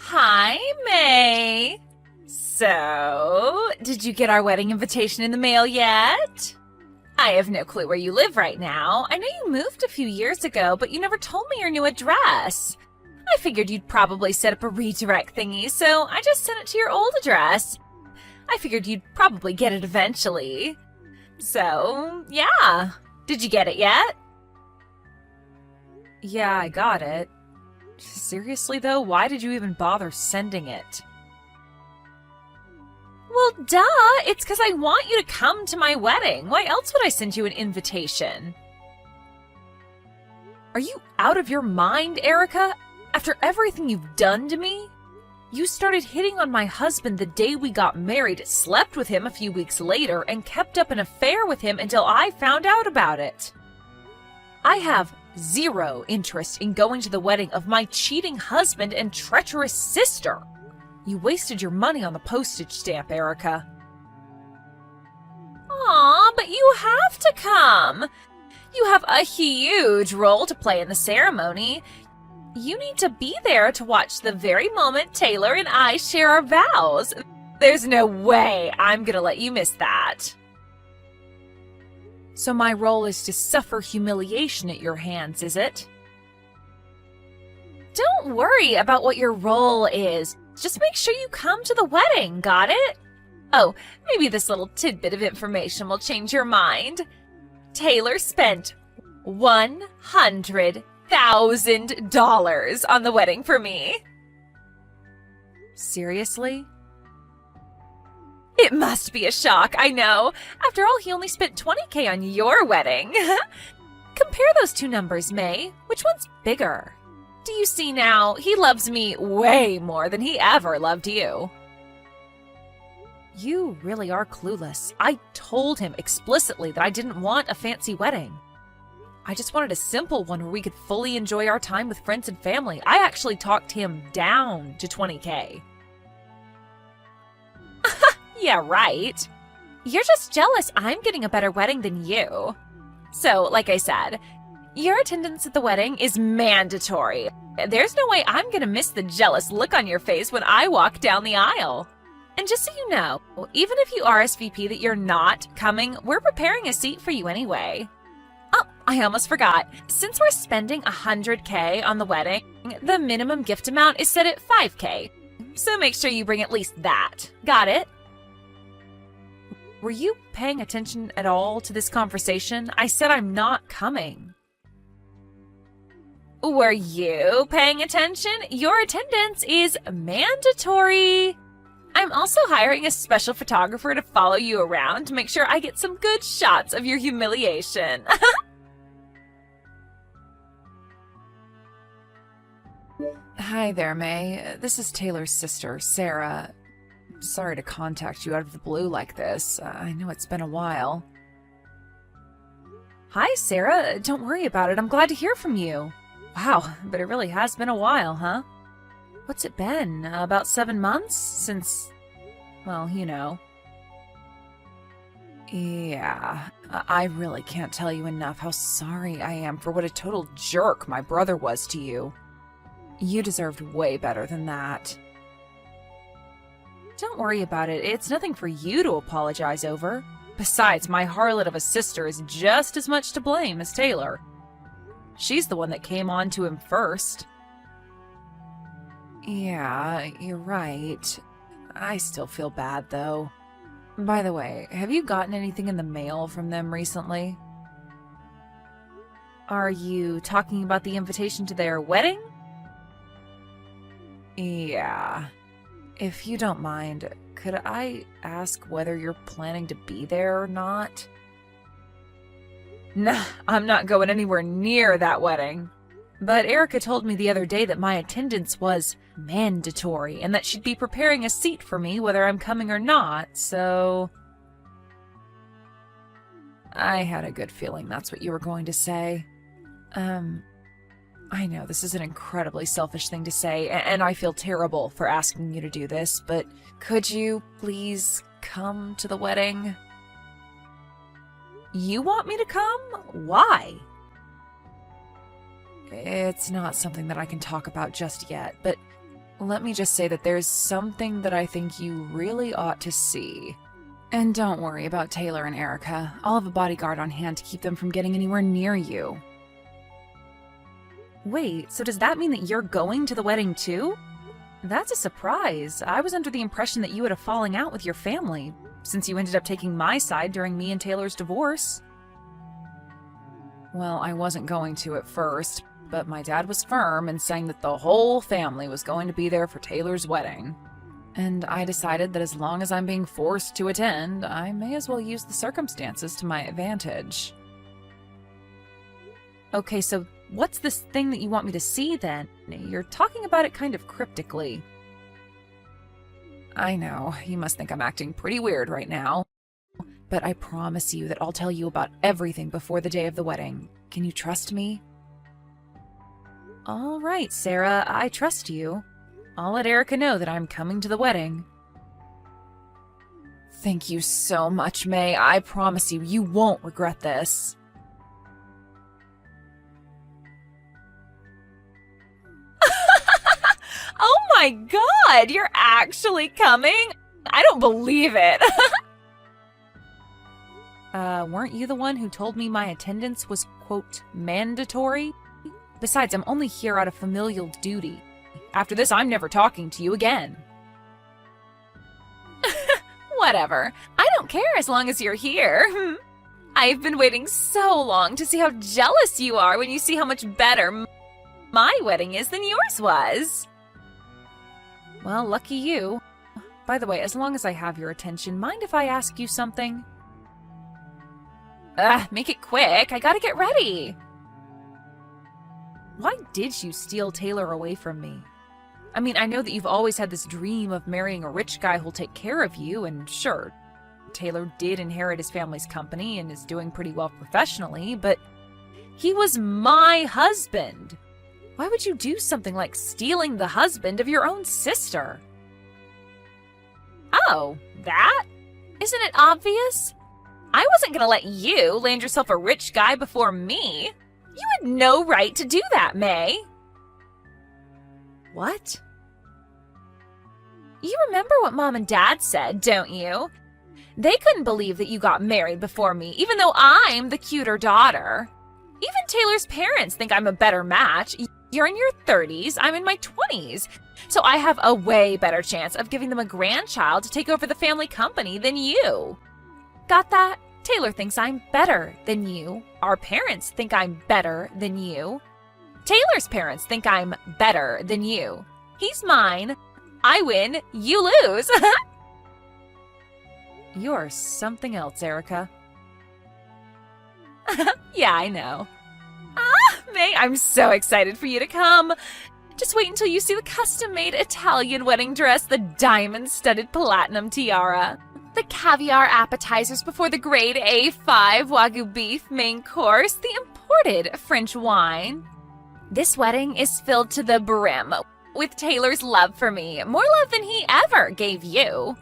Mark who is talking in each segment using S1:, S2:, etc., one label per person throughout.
S1: Hi, May. So, did you get our wedding invitation in the mail yet? I have no clue where you live right now. I know you moved a few years ago, but you never told me your new address. I figured you'd probably set up a redirect thingy, so I just sent it to your old address. I figured you'd probably get it eventually. So, yeah. Did you get it yet? Yeah, I got it. Seriously, though, why did you even bother sending it? Well, duh! It's because I want you to come to my wedding. Why else would I send you an invitation? Are you out of your mind, Erica? After everything you've done to me? You started hitting on my husband the day we got married, slept with him a few weeks later, and kept up an affair with him until I found out about it. I have zero interest in going to the wedding of my cheating husband and treacherous sister. You wasted your money on the postage stamp, Erica. Aw, but you have to come. You have a huge role to play in the ceremony. You need to be there to watch the very moment Taylor and I share our vows. There's no way I'm gonna let you miss that. So my role is to suffer humiliation at your hands, is it? Don't worry about what your role is. Just make sure you come to the wedding, got it? Oh, maybe this little tidbit of information will change your mind. Taylor spent $100,000 on the wedding for me. Seriously? It must be a shock, I know. After all, he only spent $20,000 on your wedding. Compare those two numbers, May. Which one's bigger? Do you see now? He loves me way more than he ever loved you. You really are clueless. I told him explicitly that I didn't want a fancy wedding. I just wanted a simple one where we could fully enjoy our time with friends and family. I actually talked him down to $20,000. Yeah, right. You're just jealous I'm getting a better wedding than you. So, like I said, your attendance at the wedding is mandatory. There's no way I'm gonna miss the jealous look on your face when I walk down the aisle. And just so you know, even if you RSVP that you're not coming, we're preparing a seat for you anyway. Oh, I almost forgot. Since we're spending $100,000 on the wedding, the minimum gift amount is set at $5,000. So make sure you bring at least that. Got it? Were you paying attention at all to this conversation? I said I'm not coming. Were you paying attention? Your attendance is mandatory. I'm also hiring a special photographer to follow you around to make sure I get some good shots of your humiliation. Hi there, May. This is Taylor's sister, Sarah. Sorry to contact you out of the blue like this. I know it's been a while. Hi, Sarah. Don't worry about it. I'm glad to hear from you. Wow, but it really has been a while, huh? What's it been? About 7 months? Since, well, you know. Yeah, I really can't tell you enough how sorry I am for what a total jerk my brother was to you. You deserved way better than that. Don't worry about it. It's nothing for you to apologize over. Besides, my harlot of a sister is just as much to blame as Taylor. She's the one that came on to him first. Yeah, you're right. I still feel bad, though. By the way, have you gotten anything in the mail from them recently? Are you talking about the invitation to their wedding? Yeah. If you don't mind, could I ask whether you're planning to be there or not? Nah, I'm not going anywhere near that wedding. But Erica told me the other day that my attendance was mandatory and that she'd be preparing a seat for me whether I'm coming or not, so... I had a good feeling that's what you were going to say. I know this is an incredibly selfish thing to say, and I feel terrible for asking you to do this, but could you please come to the wedding? You want me to come? Why? It's not something that I can talk about just yet, but
S2: Let me just say that there's something that I think you really ought to see. And don't worry about Taylor and Erica. I'll have a bodyguard on hand to keep them from getting anywhere near you.
S1: Wait, so does that mean that you're going to the wedding too? That's a surprise. I was under the impression that you had a falling out with your family, since you ended up taking my side during me and Taylor's divorce.
S2: Well, I wasn't going to at first, but my dad was firm in saying that the whole family was going to be there for Taylor's wedding. And I decided that as long as I'm being forced to attend, I may as well use the circumstances to my advantage.
S1: Okay, so what's this thing that you want me to see then? You're talking about it kind of cryptically.
S2: I know, you must think I'm acting pretty weird right now. But I promise you that I'll tell you about everything before the day of the wedding. Can you trust me?
S1: All right, Sarah, I trust you. I'll let Erica know that I'm coming to the wedding.
S2: Thank you so much, May. I promise you, you won't regret this.
S1: Oh my god, you're actually coming? I don't believe it. Weren't you the one who told me my attendance was, quote, mandatory? Besides, I'm only here out of familial duty. After this, I'm never talking to you again. Whatever. I don't care as long as you're here. I've been waiting so long to see how jealous you are when you see how much better my wedding is than yours was. Well, lucky you. By the way, as long as I have your attention, mind if I ask you something? Make it quick. I gotta get ready. Why did you steal Taylor away from me? I mean, I know that you've always had this dream of marrying a rich guy who'll take care of you, and sure, Taylor did inherit his family's company and is doing pretty well professionally, but he was my husband. Why would you do something like stealing the husband of your own sister? Oh, that? Isn't it obvious? I wasn't gonna let you land yourself a rich guy before me. You had no right to do that, May. What? You remember what Mom and Dad said, don't you? They couldn't believe that you got married before me, even though I'm the cuter daughter. Even Taylor's parents think I'm a better match. You're in your 30s, I'm in my 20s. So I have a way better chance of giving them a grandchild to take over the family company than you. Got that? Taylor thinks I'm better than you. Our parents think I'm better than you. Taylor's parents think I'm better than you. He's mine. I win, you lose. You're something else, Erica. Yeah, I know. May, I'm so excited for you to come. Just wait until you see the custom-made Italian wedding dress, the diamond-studded platinum tiara, the caviar appetizers before the grade A5 Wagyu beef main course, the imported French wine. This wedding is filled to the brim with Taylor's love for me, more love than he ever gave you.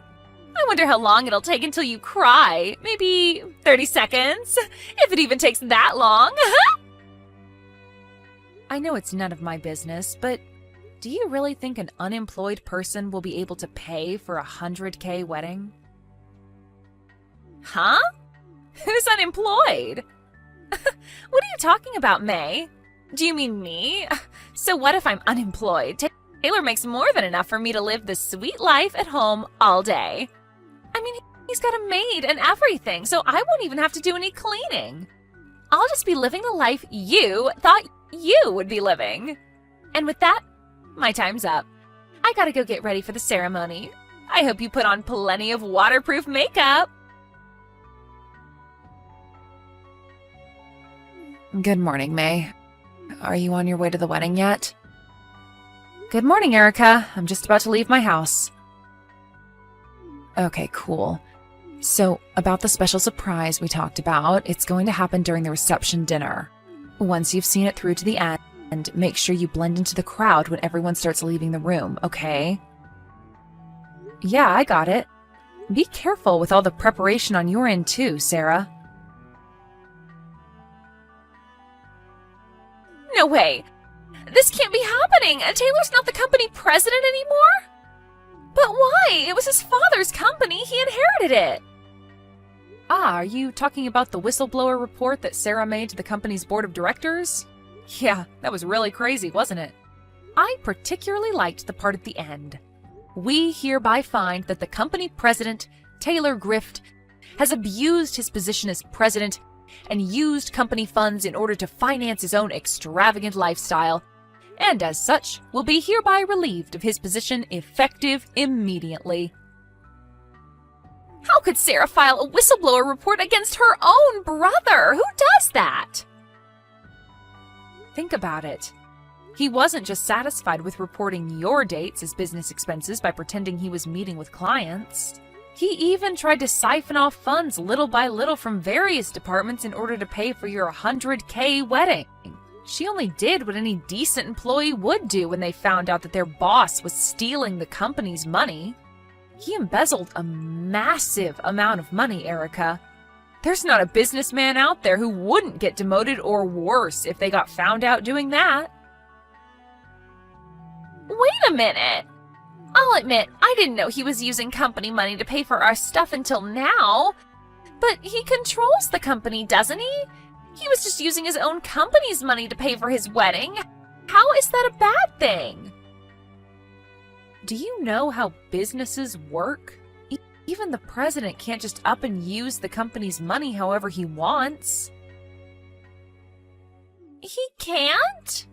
S1: I wonder how long it'll take until you cry. Maybe 30 seconds, if it even takes that long. I know it's none of my business, but do you really think an unemployed person will be able to pay for a $100K wedding? Huh? Who's unemployed? What are you talking about, May? Do you mean me? So what if I'm unemployed? Taylor makes more than enough for me to live the sweet life at home all day. I mean, he's got a maid and everything, so I won't even have to do any cleaning. I'll just be living the life you thought you would be living. And with that, my time's up. I gotta go get ready for the ceremony. I hope you put on plenty of waterproof makeup.
S2: Good morning, May. Are you on your way to the wedding yet?
S1: Good morning, Erica. I'm just about to leave my house.
S2: Okay, cool. So, about the special surprise we talked about, it's going to happen during the reception dinner. Once you've seen it through to the end, make sure you blend into the crowd when everyone starts leaving the room, okay?
S1: Yeah, I got it. Be careful with all the preparation on your end too, Sarah. No way! This can't be happening! Taylor's not the company president anymore! was his father's company. He inherited it.
S2: Ah, are you talking about the whistleblower report that Sarah made to the company's board of directors? Yeah, that was really crazy, wasn't it? I particularly liked the part at the end. We hereby find that the company president, Taylor Grift, has abused his position as president and used company funds in order to finance his own extravagant lifestyle, and as such will be hereby relieved of his position effective immediately.
S1: How could Sarah file a whistleblower report against her own brother? Who does that?
S2: Think about it. He wasn't just satisfied with reporting your dates as business expenses by pretending he was meeting with clients. He even tried to siphon off funds little by little from various departments in order to pay for your $100K wedding. She only did what any decent employee would do when they found out that their boss was stealing the company's money. He embezzled a massive amount of money, Erica. There's not a businessman out there who wouldn't get demoted or worse if they got found out doing that.
S1: Wait a minute. I'll admit, I didn't know he was using company money to pay for our stuff until now. But he controls the company, doesn't he? He was just using his own company's money to pay for his wedding. How is that a bad thing?
S2: Do you know how businesses work? Even the president can't just up and use the company's money however he wants.
S1: He can't?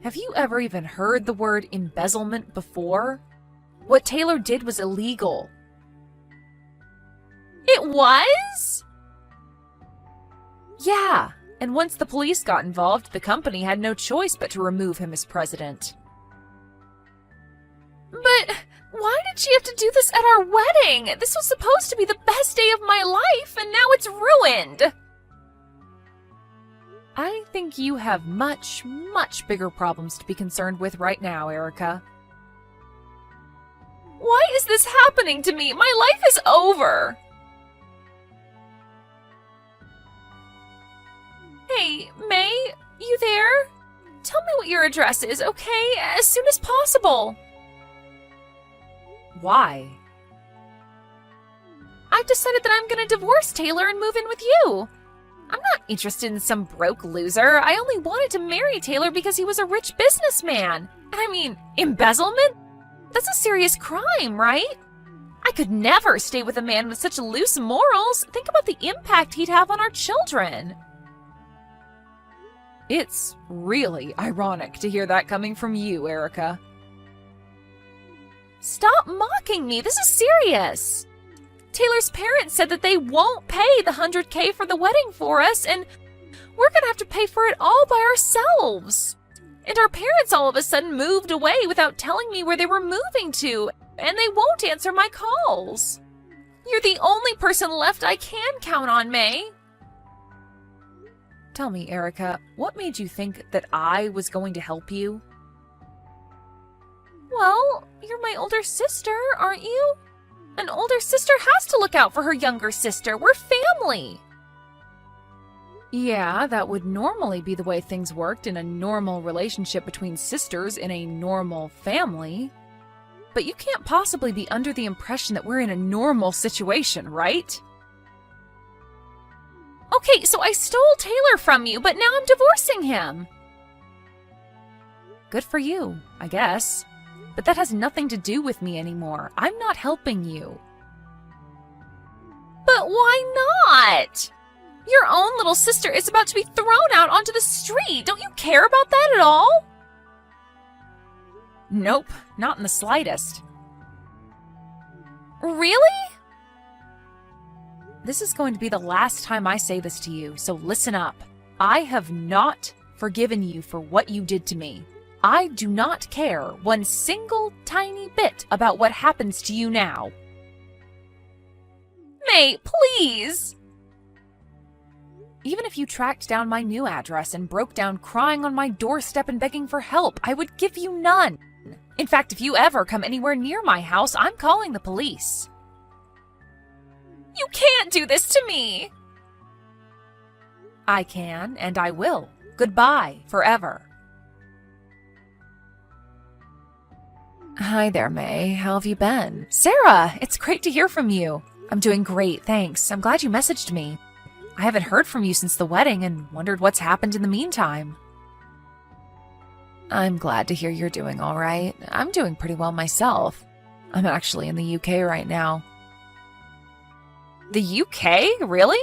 S2: Have you ever even heard the word embezzlement before? What Taylor did was illegal.
S1: It was?
S2: Yeah, and once the police got involved, the company had no choice but to remove him as president.
S1: But why did she have to do this at our wedding? This was supposed to be the best day of my life, and now it's ruined.
S2: I think you have much, much bigger problems to be concerned with right now, Erica.
S1: Why is this happening to me? My life is over. Hey, May, you there? Tell me what your address is, okay? As soon as possible.
S2: Why?
S1: I've decided that I'm gonna divorce Taylor and move in with you. I'm not interested in some broke loser. I only wanted to marry Taylor because he was a rich businessman. And I mean, embezzlement? That's a serious crime, right? I could never stay with a man with such loose morals. Think about the impact he'd have on our children.
S2: It's really ironic to hear that coming from you, Erica.
S1: Stop mocking me. This is serious. Taylor's parents said that they won't pay the $100K for the wedding for us, and we're gonna have to pay for it all by ourselves. And our parents all of a sudden moved away without telling me where they were moving to, and they won't answer my calls. You're the only person left I can count on, May.
S2: Tell me, Erica, what made you think that I was going to help you?
S1: Well, you're my older sister, aren't you? An older sister has to look out for her younger sister. We're family.
S2: Yeah, that would normally be the way things worked in a normal relationship between sisters in a normal family. But you can't possibly be under the impression that we're in a normal situation, right?
S1: Okay, so I stole Taylor from you, but now I'm divorcing him.
S2: Good for you, I guess. But that has nothing to do with me anymore. I'm not helping you.
S1: But why not? Your own little sister is about to be thrown out onto the street. Don't you care about that at all?
S2: Nope, not in the slightest.
S1: Really?
S2: This is going to be the last time I say this to you, so listen up. I have not forgiven you for what you did to me. I do not care one single tiny bit about what happens to you now.
S1: May, please!
S2: Even if you tracked down my new address and broke down crying on my doorstep and begging for help, I would give you none. In fact, if you ever come anywhere near my house, I'm calling the police.
S1: You can't do this to me!
S2: I can, and I will. Goodbye, forever. Hi there, May. How have you been?
S1: Sarah, it's great to hear from you. I'm doing great, thanks. I'm glad you messaged me. I haven't heard from you since the wedding and wondered what's happened in the meantime.
S2: I'm glad to hear you're doing all right. I'm doing pretty well myself. I'm actually in the UK right now.
S1: The UK? Really?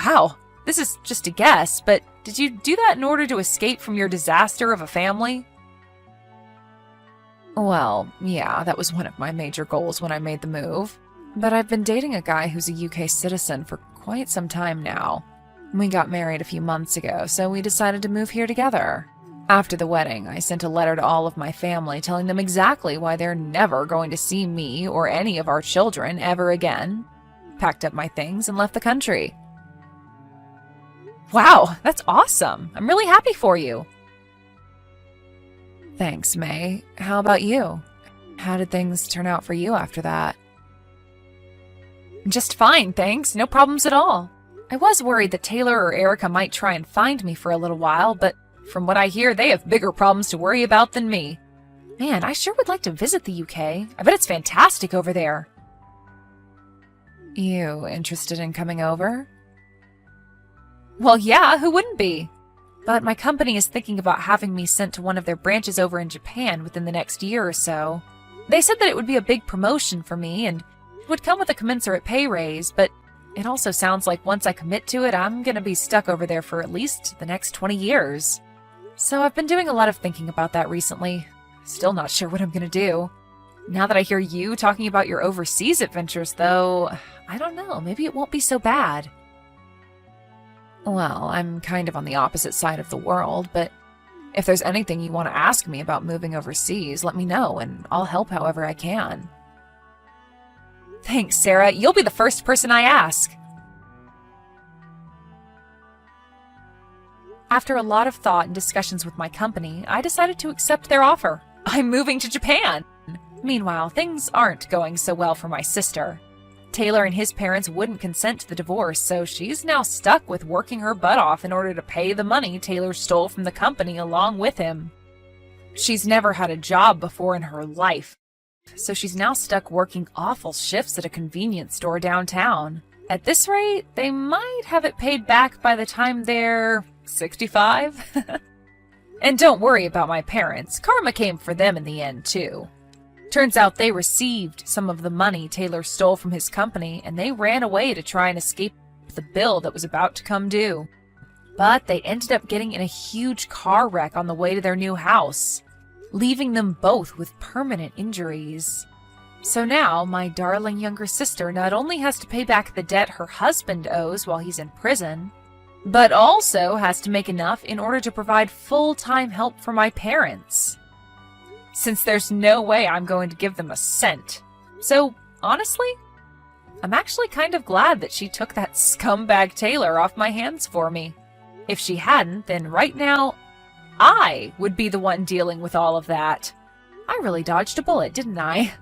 S1: Wow, this is just a guess, but did you do that in order to escape from your disaster of a family?
S2: Well, yeah, that was one of my major goals when I made the move. But I've been dating a guy who's a UK citizen for quite some time now. We got married a few months ago, so we decided to move here together. After the wedding, I sent a letter to all of my family telling them exactly why they're never going to see me or any of our children ever again. Packed up my things and left the country.
S1: Wow, that's awesome. I'm really happy for you.
S2: Thanks, May. How about you? How did things turn out for you after that?
S1: Just fine, thanks. No problems at all. I was worried that Taylor or Erica might try and find me for a little while, but from what I hear, they have bigger problems to worry about than me. Man, I sure would like to visit the UK. I bet it's fantastic over there.
S2: You interested in coming over?
S1: Well, yeah, who wouldn't be? But my company is thinking about having me sent to one of their branches over in Japan within the next year or so. They said that it would be a big promotion for me and it would come with a commensurate pay raise, but it also sounds like once I commit to it, I'm gonna be stuck over there for at least the next 20 years. So I've been doing a lot of thinking about that recently. Still not sure what I'm gonna do. Now that I hear you talking about your overseas adventures, though, I don't know, maybe it won't be so bad.
S2: Well, I'm kind of on the opposite side of the world, but if there's anything you want to ask me about moving overseas, let me know and I'll help however I can.
S1: Thanks, Sarah. You'll be the first person I ask. After a lot of thought and discussions with my company, I decided to accept their offer. I'm moving to Japan. Meanwhile, things aren't going so well for my sister. Taylor and his parents wouldn't consent to the divorce, so she's now stuck with working her butt off in order to pay the money Taylor stole from the company along with him. She's never had a job before in her life, so she's now stuck working awful shifts at a convenience store downtown. At this rate, they might have it paid back by the time they're 65. And don't worry about my parents. Karma came for them in the end, too. Turns out they received some of the money Taylor stole from his company, and they ran away to try and escape the bill that was about to come due. But they ended up getting in a huge car wreck on the way to their new house, leaving them both with permanent injuries. So now, my darling younger sister not only has to pay back the debt her husband owes while he's in prison, but also has to make enough in order to provide full-time help for my parents, since there's no way I'm going to give them a cent. So, honestly, I'm actually kind of glad that she took that scumbag Taylor off my hands for me. If she hadn't, then right now, I would be the one dealing with all of that. I really dodged a bullet, didn't I?